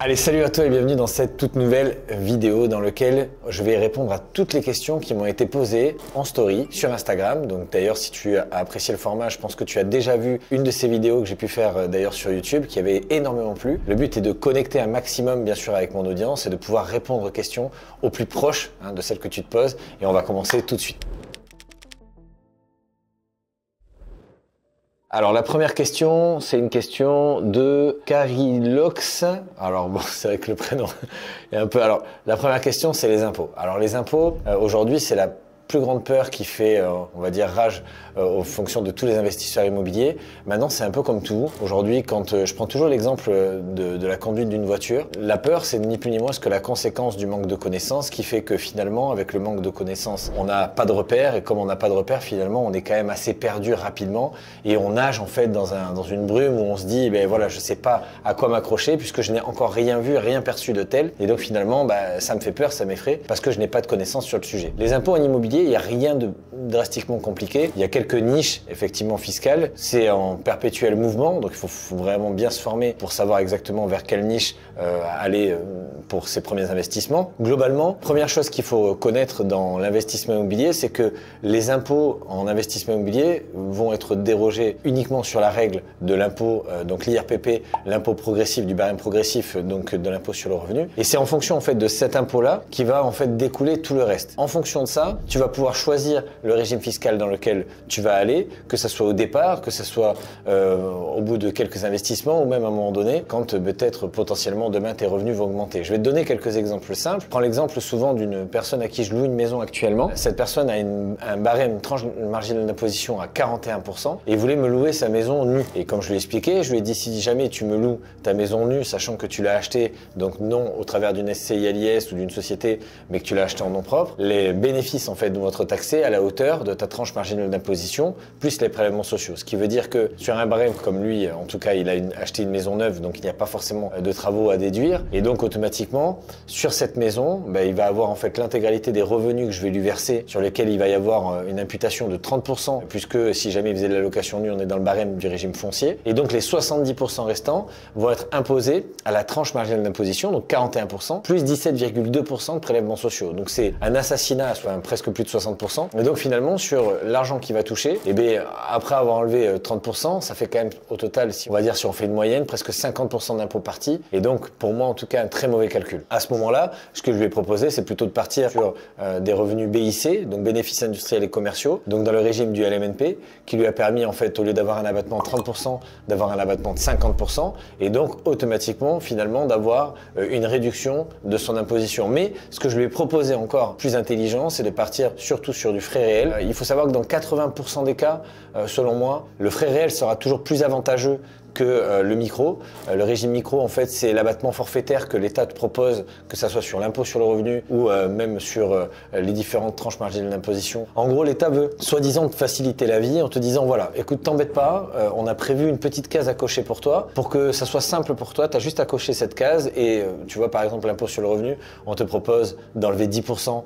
Allez, salut à toi et bienvenue dans cette toute nouvelle vidéo dans laquelle je vais répondre à toutes les questions qui m'ont été posées en story sur Instagram. Donc d'ailleurs, si tu as apprécié le format, je pense que tu as déjà vu une de ces vidéos que j'ai pu faire d'ailleurs sur YouTube qui avait énormément plu. Le but est de connecter un maximum bien sûr avec mon audience et de pouvoir répondre aux questions au plus proche de celles que tu te poses. Et on va commencer tout de suite. Alors la première question, c'est une question de Carilox. Alors bon, c'est vrai que le prénom est un peu... Alors la première question, c'est les impôts. Alors les impôts, aujourd'hui, c'est la plus grande peur qui fait, on va dire, rage en fonction de tous les investisseurs immobiliers. Maintenant, c'est un peu comme tout. Aujourd'hui, quand je prends toujours l'exemple de la conduite d'une voiture, la peur, c'est ni plus ni moins que la conséquence du manque de connaissances qui fait que finalement, avec le manque de connaissances, on n'a pas de repères et comme on n'a pas de repères, finalement, on est quand même assez perdu rapidement et on nage en fait dans une brume où on se dit, ben voilà, je sais pas à quoi m'accrocher puisque je n'ai encore rien vu, rien perçu de tel et donc finalement, ça me fait peur, ça m'effraie parce que je n'ai pas de connaissances sur le sujet. Les impôts en immobilier, il n'y a rien de drastiquement compliqué. Il y a quelques niches effectivement fiscales. C'est en perpétuel mouvement, donc il faut vraiment bien se former pour savoir exactement vers quelle niche aller pour ses premiers investissements. Globalement, première chose qu'il faut connaître dans l'investissement immobilier, c'est que les impôts en investissement immobilier vont être dérogés uniquement sur la règle de l'impôt, donc l'IRPP, l'impôt progressif, du barème progressif, donc de l'impôt sur le revenu. Et c'est en fonction en fait de cet impôt-là qui va en fait découler tout le reste. En fonction de ça, tu vas pouvoir choisir le régime fiscal dans lequel tu vas aller, que ça soit au départ, que ça soit au bout de quelques investissements ou même à un moment donné, quand peut-être potentiellement demain tes revenus vont augmenter. Je vais te donner quelques exemples simples. Je prends l'exemple souvent d'une personne à qui je loue une maison actuellement. Cette personne a un barème, une tranche marginale d'imposition à 41% et voulait me louer sa maison nue. Et comme je lui ai expliqué, je lui ai dit si jamais tu me loues ta maison nue, sachant que tu l'as achetée, donc non au travers d'une SCI à l'IS ou d'une société, mais que tu l'as acheté en nom propre, les bénéfices en fait vont être taxés à la hauteur de ta tranche marginale d'imposition plus les prélèvements sociaux. Ce qui veut dire que sur un barème comme lui, en tout cas, il a acheté une maison neuve, donc il n'y a pas forcément de travaux à déduire. Et donc automatiquement, sur cette maison, il va avoir en fait l'intégralité des revenus que je vais lui verser, sur lesquels il va y avoir une imputation de 30%, puisque si jamais il faisait de la location nue, on est dans le barème du régime foncier. Et donc les 70% restants vont être imposés à la tranche marginale d'imposition, donc 41%, plus 17,2% de prélèvements sociaux. Donc c'est un assassinat, soit presque plus de 60%. Et donc finalement, sur l'argent qu'il va toucher, après avoir enlevé 30%, ça fait quand même au total, si on fait une moyenne, presque 50% d'impôts partis. Et donc pour moi en tout cas un très mauvais calcul. À ce moment-là, ce que je lui ai proposé, c'est plutôt de partir sur des revenus BIC, donc bénéfices industriels et commerciaux, donc dans le régime du LMNP, qui lui a permis en fait, au lieu d'avoir un abattement de 30%, d'avoir un abattement de 50%, et donc automatiquement finalement d'avoir une réduction de son imposition. Mais ce que je lui ai proposé encore plus intelligent, c'est de partir surtout sur du frais réel. Il faut savoir que dans 80% des cas, selon moi, le frais réel sera toujours plus avantageux que le micro. Le régime micro, en fait, c'est l'abattement forfaitaire que l'État te propose, que ça soit sur l'impôt sur le revenu ou même sur les différentes tranches marginales d'imposition. En gros, l'État veut, soi-disant, te faciliter la vie en te disant, voilà, écoute, t'embête pas, on a prévu une petite case à cocher pour toi. Pour que ça soit simple pour toi, tu as juste à cocher cette case et tu vois, par exemple, l'impôt sur le revenu, on te propose d'enlever 10%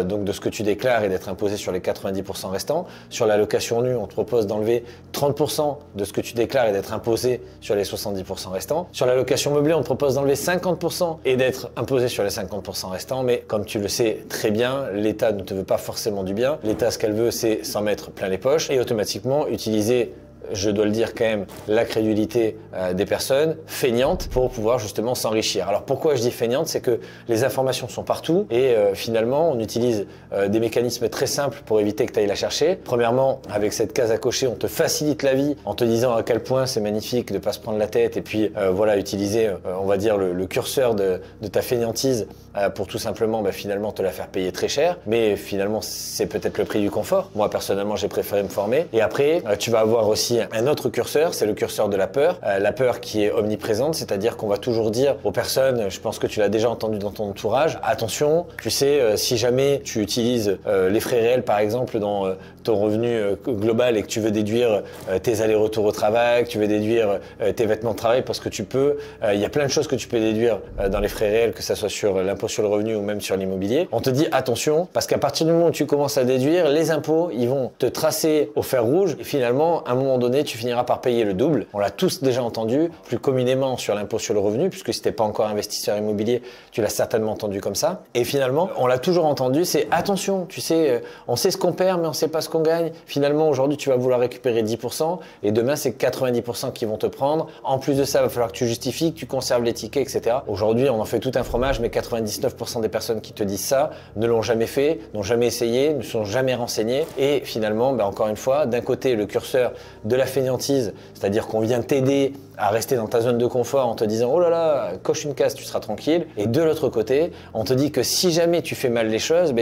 donc de ce que tu déclares et d'être imposé sur les 90% restants. Sur la location nue, on te propose d'enlever 30% de ce que tu déclares et d'être imposé sur les 70% restants. Sur la location meublée, on te propose d'enlever 50% et d'être imposé sur les 50% restants. Mais comme tu le sais très bien, l'État ne te veut pas forcément du bien. L'État, ce qu'elle veut, c'est s'en mettre plein les poches et automatiquement utiliser, je dois le dire quand même, la crédulité des personnes feignantes pour pouvoir justement s'enrichir. Alors pourquoi je dis feignante, c'est que les informations sont partout et finalement on utilise des mécanismes très simples pour éviter que tu ailles la chercher. Premièrement, avec cette case à cocher, on te facilite la vie en te disant à quel point c'est magnifique de pas se prendre la tête et puis voilà, utiliser on va dire le curseur de ta feignantise pour tout simplement finalement te la faire payer très cher. Mais finalement c'est peut-être le prix du confort. Moi personnellement j'ai préféré me former. Et après tu vas avoir aussi un autre curseur, c'est le curseur de la peur qui est omniprésente, c'est-à-dire qu'on va toujours dire aux personnes, je pense que tu l'as déjà entendu dans ton entourage, attention, tu sais, si jamais tu utilises les frais réels par exemple dans ton revenu global et que tu veux déduire tes allers-retours au travail, que tu veux déduire tes vêtements de travail parce que tu peux, il y a plein de choses que tu peux déduire dans les frais réels, que ça soit sur l'impôt l'impôt sur le revenu ou même sur l'immobilier, on te dit attention, parce qu'à partir du moment où tu commences à déduire, les impôts, ils vont te tracer au fer rouge et finalement, à un moment donné, tu finiras par payer le double. On l'a tous déjà entendu, plus communément sur l'impôt sur le revenu, puisque si t'es pas encore investisseur immobilier, tu l'as certainement entendu comme ça. Et finalement, on l'a toujours entendu, c'est attention, tu sais, on sait ce qu'on perd, mais on sait pas ce qu'on gagne. Finalement, aujourd'hui, tu vas vouloir récupérer 10% et demain, c'est 90% qui vont te prendre. En plus de ça, il va falloir que tu justifies, que tu conserves les tickets, etc. Aujourd'hui, on en fait tout un fromage, mais 99% des personnes qui te disent ça ne l'ont jamais fait, n'ont jamais essayé, ne sont jamais renseignés. Et finalement, encore une fois, d'un côté, le curseur de la fainéantise, c'est-à-dire qu'on vient t'aider à rester dans ta zone de confort en te disant « Oh là là, coche une case, tu seras tranquille ». Et de l'autre côté, on te dit que si jamais tu fais mal les choses,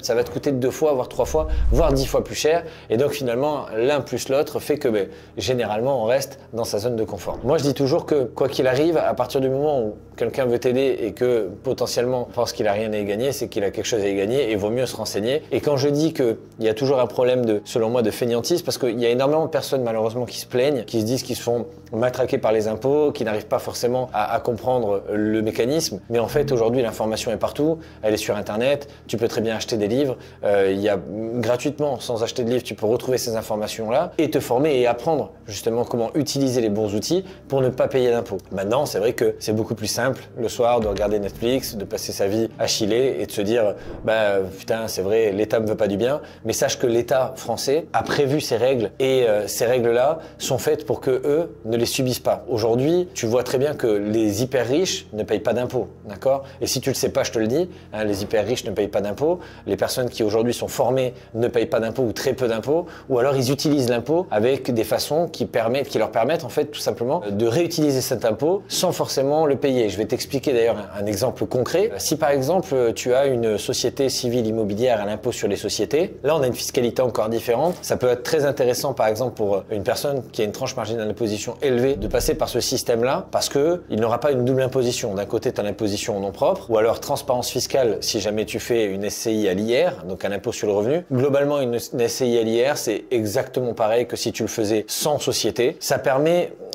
ça va te coûter 2 fois, voire 3 fois, voire 10 fois plus cher. Et donc finalement, l'un plus l'autre fait que généralement, on reste dans sa zone de confort. Moi, je dis toujours que quoi qu'il arrive, à partir du moment où quelqu'un veut t'aider et que potentiellement pense qu'il a rien à y gagner, c'est qu'il a quelque chose à y gagner et il vaut mieux se renseigner. Et quand je dis qu'il y a toujours un problème selon moi, de fainéantise, parce qu'il y a énormément de personnes malheureusement qui se plaignent, qui se disent qu'ils se font matraquer par les impôts, qui n'arrivent pas forcément à comprendre le mécanisme. Mais en fait, aujourd'hui, l'information est partout. Elle est sur Internet. Tu peux très bien acheter des livres. Gratuitement, sans acheter de livres, tu peux retrouver ces informations-là et te former et apprendre justement comment utiliser les bons outils pour ne pas payer d'impôts. Maintenant, c'est vrai que c'est beaucoup plus simple le soir de regarder Netflix, de passer sa vie à chiller et de se dire putain, c'est vrai, l'État me veut pas du bien. Mais sache que l'État français a prévu ces règles et ces règles-là sont faites pour que eux ne les subissent pas. Aujourd'hui, tu vois très bien que les hyper riches ne payent pas d'impôts, d'accord? Et si tu le sais pas, je te le dis, hein, les hyper riches ne payent pas d'impôts. Les personnes qui aujourd'hui sont formées ne payent pas d'impôts ou très peu d'impôts, ou alors ils utilisent l'impôt avec des façons qui leur permettent en fait tout simplement de réutiliser cet impôt sans forcément le payer. Je vais t'expliquer d'ailleurs un exemple concret. Si par exemple tu as une société civile immobilière à l'impôt sur les sociétés, là on a une fiscalité encore différente. Ça peut être très intéressant par exemple pour une personne qui a une tranche marginale d'imposition élevée de passer par ce système-là parce que il n'aura pas une double imposition. D'un côté, tu as l'imposition en nom propre ou alors transparence fiscale si jamais tu fais une SCI à l'IR, donc un impôt sur le revenu. Globalement, une SCI à l'IR, c'est exactement pareil que si tu le faisais sans société.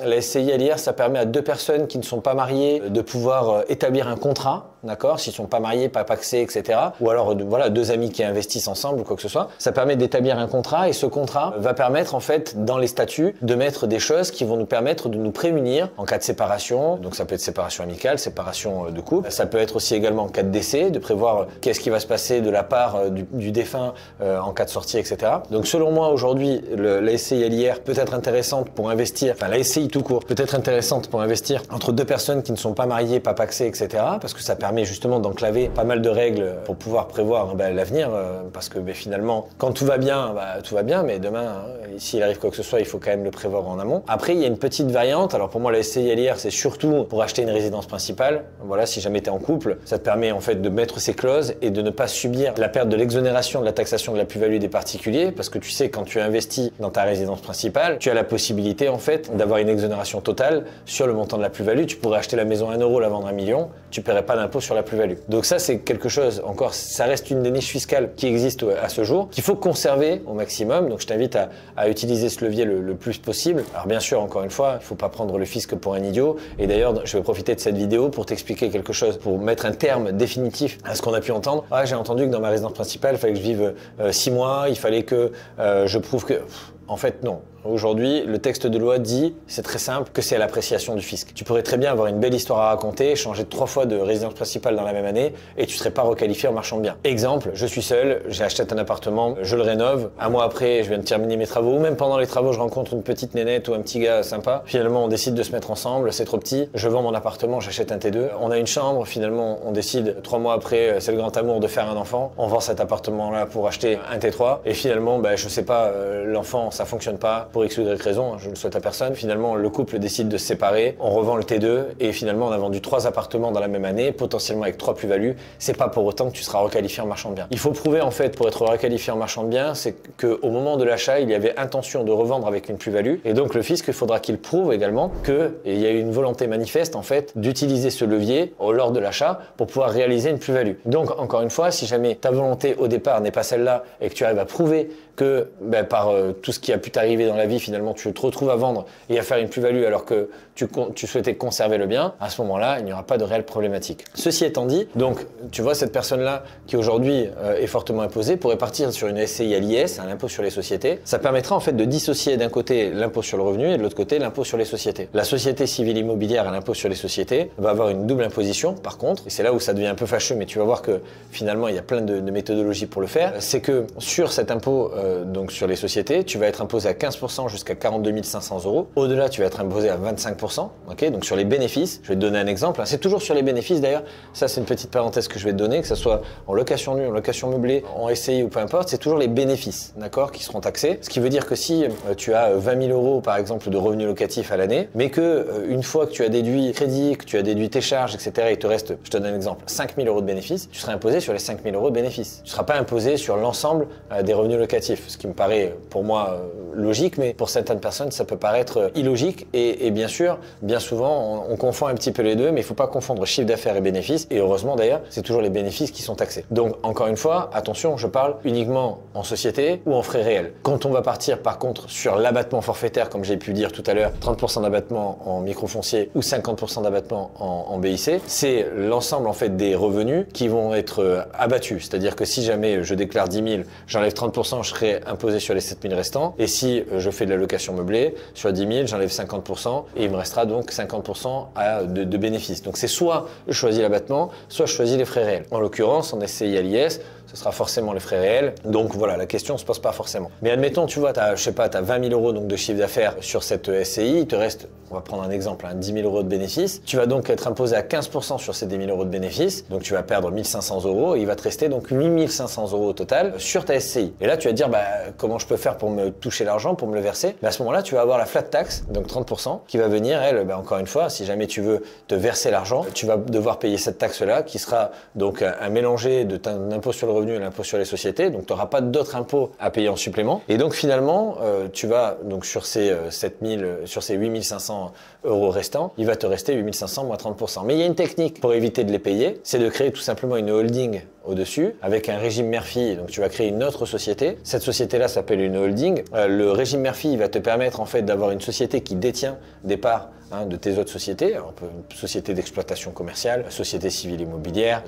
La SCI à l'IR, ça permet à 2 personnes qui ne sont pas mariées de pouvoir établir un contrat, d'accord, s'ils sont pas mariés, pas pacsés, etc. Ou alors, voilà, 2 amis qui investissent ensemble ou quoi que ce soit. Ça permet d'établir un contrat et ce contrat va permettre, en fait, dans les statuts, de mettre des choses qui vont nous permettre de nous prémunir en cas de séparation. Donc, ça peut être séparation amicale, séparation de couple. Ça peut être aussi également en cas de décès, de prévoir qu'est-ce qui va se passer de la part du défunt en cas de sortie, etc. Donc, selon moi, aujourd'hui, la SCI à l'IR peut être intéressante pour investir, enfin, la SCI tout court peut être intéressante pour investir entre 2 personnes qui ne sont pas mariées, pas pacsées, etc. Parce que ça permet justement d'enclaver pas mal de règles pour pouvoir prévoir l'avenir parce que finalement quand tout va bien, tout va bien, mais demain s'il arrive quoi que ce soit, il faut quand même le prévoir en amont. Après, il y a une petite variante. Alors pour moi, la SCI à l'IR, c'est surtout pour acheter une résidence principale. Voilà, si jamais tu es en couple, ça te permet en fait de mettre ces clauses et de ne pas subir la perte de l'exonération de la taxation de la plus-value des particuliers parce que tu sais, quand tu investis dans ta résidence principale, tu as la possibilité en fait d'avoir une exonération totale sur le montant de la plus-value. Tu pourrais acheter la maison à 1 euro, la vendre à 1 million, tu paierais pas d'impôt sur la plus-value. Donc ça, c'est quelque chose, encore, ça reste une des niches fiscales qui existe à ce jour, qu'il faut conserver au maximum. Donc je t'invite à utiliser ce levier le plus possible. Alors bien sûr, encore une fois, il faut pas prendre le fisc pour un idiot. Et d'ailleurs, je vais profiter de cette vidéo pour t'expliquer quelque chose, pour mettre un terme définitif à ce qu'on a pu entendre. Ah, j'ai entendu que dans ma résidence principale, il fallait que je vive 6 mois, il fallait que je prouve que... En fait, non. Aujourd'hui, le texte de loi dit, c'est très simple, que c'est à l'appréciation du fisc. Tu pourrais très bien avoir une belle histoire à raconter, changer 3 fois de résidence principale dans la même année et tu serais pas requalifié en marchand de biens. Exemple, je suis seul, j'ai acheté un appartement, je le rénove, 1 mois après, je viens de terminer mes travaux ou même pendant les travaux, je rencontre une petite nénette ou un petit gars sympa. Finalement, on décide de se mettre ensemble, c'est trop petit, je vends mon appartement, j'achète un T2. On a une chambre, finalement, on décide 3 mois après, c'est le grand amour de faire un enfant. On vend cet appartement-là pour acheter un T3 et finalement, je sais pas, l'enfant, ça fonctionne pas pour X ou Y raison, je ne le souhaite à personne. Finalement, le couple décide de se séparer, on revend le T2 et finalement, on a vendu 3 appartements dans la même année, potentiellement avec 3 plus-values. C'est pas pour autant que tu seras requalifié en marchand de biens. Il faut prouver en fait pour être requalifié en marchand de biens, c'est qu'au moment de l'achat, il y avait intention de revendre avec une plus-value et donc le fisc, il faudra qu'il prouve également qu'il y a eu une volonté manifeste en fait d'utiliser ce levier lors de l'achat pour pouvoir réaliser une plus-value. Donc encore une fois, si jamais ta volonté au départ n'est pas celle-là et que tu arrives à prouver que par tout ce qui a pu t'arriver dans la vie, finalement, tu te retrouves à vendre et à faire une plus-value alors que tu souhaitais conserver le bien, à ce moment-là, il n'y aura pas de réelle problématique. Ceci étant dit, donc, tu vois, cette personne-là qui aujourd'hui est fortement imposée pourrait partir sur une SCI à l'IS, à l'impôt sur les sociétés. Ça permettra en fait de dissocier d'un côté l'impôt sur le revenu et de l'autre côté l'impôt sur les sociétés. La société civile immobilière à l'impôt sur les sociétés va avoir une double imposition, par contre, et c'est là où ça devient un peu fâcheux, mais tu vas voir que finalement, il y a plein de méthodologies pour le faire, c'est que sur cet impôt, donc sur les sociétés, tu vas être imposé à 15% jusqu'à 42 500 €. Au-delà, tu vas être imposé à 25%. Ok, donc sur les bénéfices, je vais te donner un exemple. C'est toujours sur les bénéfices d'ailleurs. Ça, c'est une petite parenthèse que je vais te donner, que ce soit en location nue, en location meublée, en SCI ou peu importe, c'est toujours les bénéfices, d'accord, qui seront taxés. Ce qui veut dire que si tu as 20 000 € par exemple de revenus locatifs à l'année, mais que une fois que tu as déduit crédit, que tu as déduit tes charges, etc., il te reste, je te donne un exemple, 5 000 € de bénéfices, tu seras imposé sur les 5 000 € de bénéfices. Tu ne seras pas imposé sur l'ensemble des revenus locatifs, ce qui me paraît pour moi logique, mais pour certaines personnes, ça peut paraître illogique et bien sûr, bien souvent, on confond un petit peu les deux, mais il ne faut pas confondre chiffre d'affaires et bénéfices, et heureusement d'ailleurs, c'est toujours les bénéfices qui sont taxés. Donc, encore une fois, attention, je parle uniquement en société ou en frais réels. Quand on va partir par contre sur l'abattement forfaitaire, comme j'ai pu dire tout à l'heure, 30% d'abattement en microfoncier ou 50% d'abattement en BIC, c'est l'ensemble en fait des revenus qui vont être abattus. C'est-à-dire que si jamais je déclare 10 000, j'enlève 30%, je serai imposé sur les 7 000 restants. Et si je fais de la location meublée, sur 10 000, j'enlève 50% et il me restera donc 50% de bénéfices. Donc c'est soit je choisis l'abattement, soit je choisis les frais réels. En l'occurrence, en SCI à l'IS, ce sera forcément les frais réels. Donc voilà, la question ne se pose pas forcément. Mais admettons, tu vois, je sais pas, tu as 20 000 € donc de chiffre d'affaires sur cette SCI, il te reste, on va prendre un exemple, 10 000 € de bénéfices. Tu vas donc être imposé à 15% sur ces 10 000 € de bénéfices, donc tu vas perdre 1 500 € et il va te rester donc 8 500 € au total sur ta SCI. Et là, tu vas te dire, comment je peux faire pour me toucher l'argent, pour me le verser? À ce moment-là, tu vas avoir la flat tax, donc 30%, qui va venir, elle, encore une fois, si jamais tu veux te verser l'argent, tu vas devoir payer cette taxe-là, qui sera donc un mélangé de ton impôt sur le revenu et l'impôt sur les sociétés, donc tu n'auras pas d'autres impôts à payer en supplément. Et donc finalement, tu vas donc sur ces 8 500 € restants, il va te rester 8 500 moins 30%. Mais il y a une technique pour éviter de les payer, c'est de créer tout simplement une holding au-dessus, avec un régime Murphy. Donc tu vas créer une autre société. Cette société-là s'appelle une holding. Le régime Murphy va te permettre en fait d'avoir une société qui détient des parts de tes autres sociétés, alors une société d'exploitation commerciale, société civile immobilière,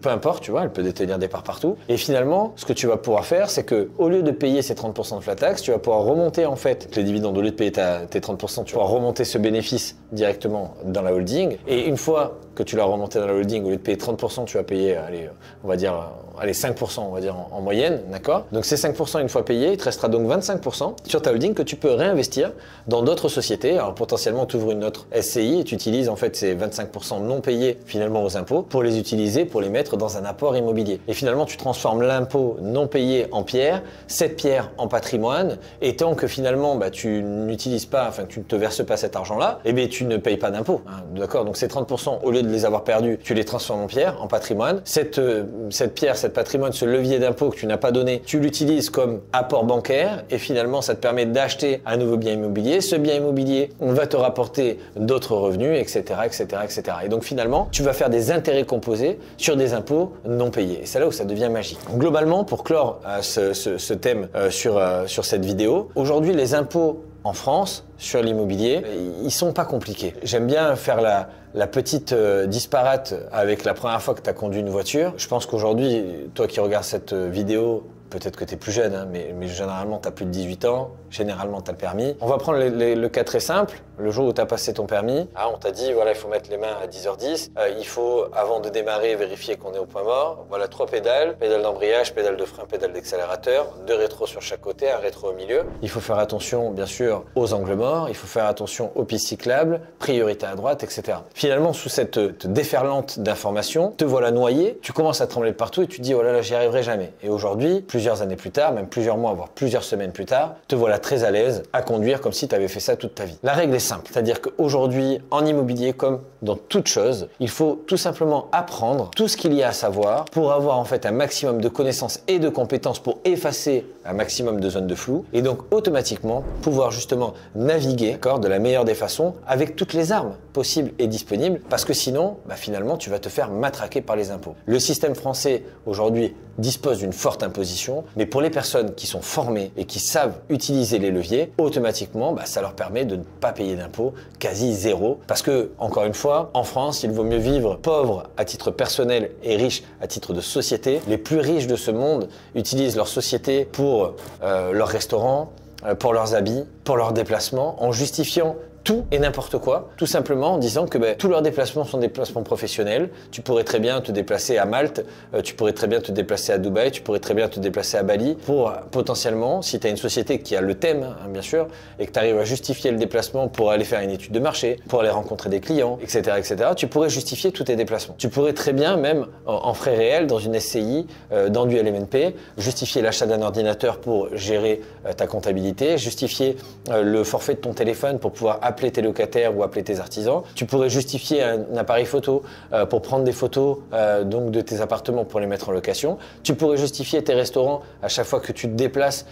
peu importe, tu vois, elle peut détenir des parts partout. Et finalement, ce que tu vas pouvoir faire, c'est que au lieu de payer ces 30% de flat tax, tu vas pouvoir remonter en fait les dividendes. Au lieu de payer tes 30%, tu vas remonter ce bénéfice directement dans la holding. Et une fois que tu l'as remonté dans la holding, au lieu de payer 30%, tu vas payer, on va dire 5%, on va dire en moyenne, d'accord? Donc ces 5% une fois payés, il te restera donc 25% sur ta holding que tu peux réinvestir dans d'autres sociétés. Alors potentiellement, tu ouvres une autre SCI et tu utilises en fait ces 25% non payés finalement aux impôts pour les utiliser, pour les mettre dans un apport immobilier. Et finalement, tu transformes l'impôt non payé en pierre, cette pierre en patrimoine, et tant que finalement tu n'utilises pas, enfin tu ne te verses pas cet argent-là, eh bien tu ne payes pas d'impôt, d'accord? Donc ces 30%, au lieu de les avoir perdus, tu les transformes en pierre, en patrimoine. Cette pierre, cette patrimoine, ce levier d'impôt que tu n'as pas donné, tu l'utilises comme apport bancaire et finalement ça te permet d'acheter un nouveau bien immobilier. Ce bien immobilier, on va te rapporter d'autres revenus, etc., etc., etc. Et donc finalement, tu vas faire des intérêts composés sur des impôts non payés. Et c'est là où ça devient magique. Donc, globalement, pour clore ce thème sur cette vidéo, aujourd'hui les impôts en France, sur l'immobilier, ils sont pas compliqués. J'aime bien faire la petite disparate avec la première fois que tu as conduit une voiture. Je pense qu'aujourd'hui, toi qui regardes cette vidéo, peut-être que tu es plus jeune, mais généralement tu as plus de 18 ans, généralement tu as le permis. On va prendre le cas très simple, le jour où tu as passé ton permis, on t'a dit voilà, il faut mettre les mains à 10h10, il faut avant de démarrer vérifier qu'on est au point mort. Voilà 3 pédales, pédale d'embrayage, pédale de frein, pédale d'accélérateur, 2 rétros sur chaque côté, un rétro au milieu. Il faut faire attention bien sûr aux angles morts, il faut faire attention aux pistes cyclables, priorité à droite, etc. Finalement, sous cette déferlante d'informations, te voilà noyé, tu commences à trembler de partout et tu te dis oh là là, j'y arriverai jamais. Et aujourd'hui, plusieurs années plus tard, même plusieurs mois, voire plusieurs semaines plus tard, te voilà très à l'aise à conduire comme si tu avais fait ça toute ta vie. La règle est simple, c'est-à-dire qu'aujourd'hui, en immobilier, comme dans toute chose, il faut tout simplement apprendre tout ce qu'il y a à savoir pour avoir en fait un maximum de connaissances et de compétences pour effacer un maximum de zones de flou et donc automatiquement pouvoir justement naviguer de la meilleure des façons avec toutes les armes possibles et disponibles parce que sinon, finalement, tu vas te faire matraquer par les impôts. Le système français aujourd'hui dispose d'une forte imposition, mais pour les personnes qui sont formées et qui savent utiliser les leviers, automatiquement, ça leur permet de ne pas payer d'impôts, quasi zéro. Parce que, encore une fois, en France, il vaut mieux vivre pauvre à titre personnel et riche à titre de société. Les plus riches de ce monde utilisent leur société pour leurs restaurants, pour leurs habits, pour leurs déplacements, en justifiant tout et n'importe quoi, tout simplement en disant que tous leurs déplacements sont des déplacements professionnels. Tu pourrais très bien te déplacer à Malte, tu pourrais très bien te déplacer à Dubaï, tu pourrais très bien te déplacer à Bali pour potentiellement, si tu as une société qui a le thème, bien sûr, et que tu arrives à justifier le déplacement pour aller faire une étude de marché, pour aller rencontrer des clients, etc., etc., tu pourrais justifier tous tes déplacements. Tu pourrais très bien, même en frais réels, dans une SCI, dans du LMNP, justifier l'achat d'un ordinateur pour gérer ta comptabilité, justifier le forfait de ton téléphone pour pouvoir appeler tes locataires ou appeler tes artisans. Tu pourrais justifier un appareil photo pour prendre des photos donc de tes appartements pour les mettre en location. Tu pourrais justifier tes restaurants à chaque fois que tu te déplaces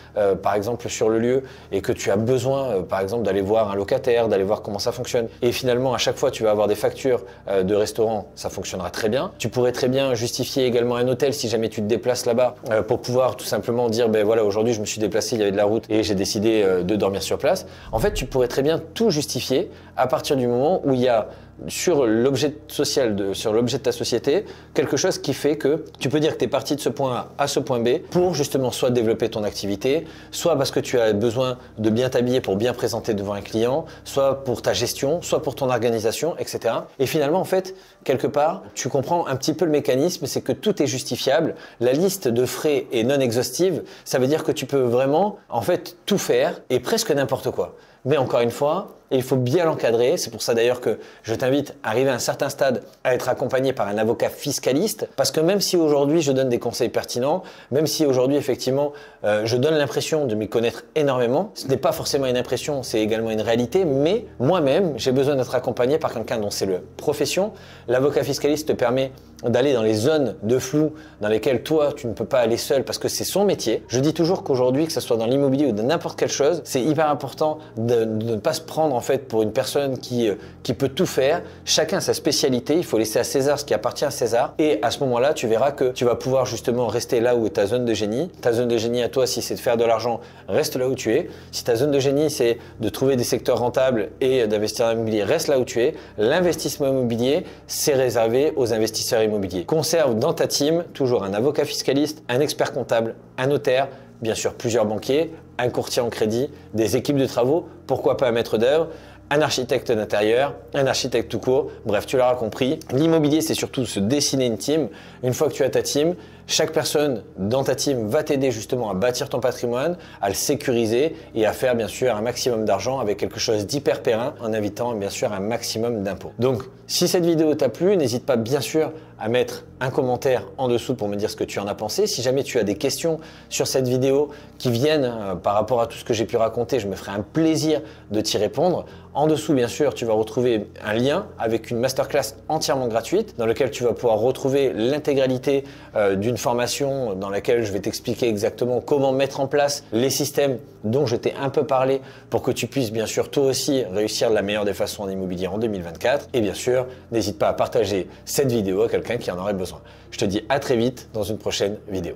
par exemple sur le lieu et que tu as besoin par exemple d'aller voir un locataire, d'aller voir comment ça fonctionne. Et finalement à chaque fois tu vas avoir des factures de restaurant, ça fonctionnera très bien. Tu pourrais très bien justifier également un hôtel si jamais tu te déplaces là-bas pour pouvoir tout simplement dire voilà, aujourd'hui je me suis déplacé, il y avait de la route et j'ai décidé de dormir sur place. En fait, tu pourrais très bien tout justifier à partir du moment où il y a sur l'objet social, sur l'objet de ta société, quelque chose qui fait que tu peux dire que tu es parti de ce point A à ce point B pour justement soit développer ton activité, soit parce que tu as besoin de bien t'habiller pour bien présenter devant un client, soit pour ta gestion, soit pour ton organisation, etc. Et finalement, en fait, quelque part, tu comprends un petit peu le mécanisme, c'est que tout est justifiable. La liste de frais est non exhaustive. Ça veut dire que tu peux vraiment, en fait, tout faire et presque n'importe quoi. Mais encore une fois, il faut bien l'encadrer. C'est pour ça d'ailleurs que je t'invite à arriver à un certain stade à être accompagné par un avocat fiscaliste. Parce que même si aujourd'hui je donne des conseils pertinents, même si aujourd'hui effectivement je donne l'impression de m'y connaître énormément, ce n'est pas forcément une impression, c'est également une réalité. Mais moi-même, j'ai besoin d'être accompagné par quelqu'un dont c'est la profession. L'avocat fiscaliste te permet d'aller dans les zones de flou dans lesquelles toi tu ne peux pas aller seul parce que c'est son métier. Je dis toujours qu'aujourd'hui, que ce soit dans l'immobilier ou dans n'importe quelle chose, c'est hyper important de ne pas se prendre en fait pour une personne qui peut tout faire. Chacun a sa spécialité, il faut laisser à César ce qui appartient à César et à ce moment-là, tu verras que tu vas pouvoir justement rester là où est ta zone de génie. Ta zone de génie à toi, si c'est de faire de l'argent, reste là où tu es. Si ta zone de génie, c'est de trouver des secteurs rentables et d'investir dans l'immobilier, reste là où tu es. L'investissement immobilier, c'est réservé aux investisseurs immobilier. Conserve dans ta team toujours un avocat fiscaliste, un expert comptable, un notaire, bien sûr plusieurs banquiers, un courtier en crédit, des équipes de travaux, pourquoi pas un maître d'œuvre, un architecte d'intérieur, un architecte tout court, bref, tu l'auras compris. L'immobilier, c'est surtout se dessiner une team. Une fois que tu as ta team, chaque personne dans ta team va t'aider justement à bâtir ton patrimoine, à le sécuriser et à faire bien sûr un maximum d'argent avec quelque chose d'hyper périn en évitant bien sûr un maximum d'impôts. Donc, si cette vidéo t'a plu, n'hésite pas bien sûr à mettre un commentaire en dessous pour me dire ce que tu en as pensé. Si jamais tu as des questions sur cette vidéo qui viennent par rapport à tout ce que j'ai pu raconter, je me ferai un plaisir de t'y répondre. En dessous, bien sûr, tu vas retrouver un lien avec une masterclass entièrement gratuite dans lequel tu vas pouvoir retrouver l'intégralité d'une formation dans laquelle je vais t'expliquer exactement comment mettre en place les systèmes dont je t'ai un peu parlé pour que tu puisses bien sûr toi aussi réussir de la meilleure des façons en immobilier en 2024. Et bien sûr, n'hésite pas à partager cette vidéo à quelqu'un qui en aurait besoin. Je te dis à très vite dans une prochaine vidéo.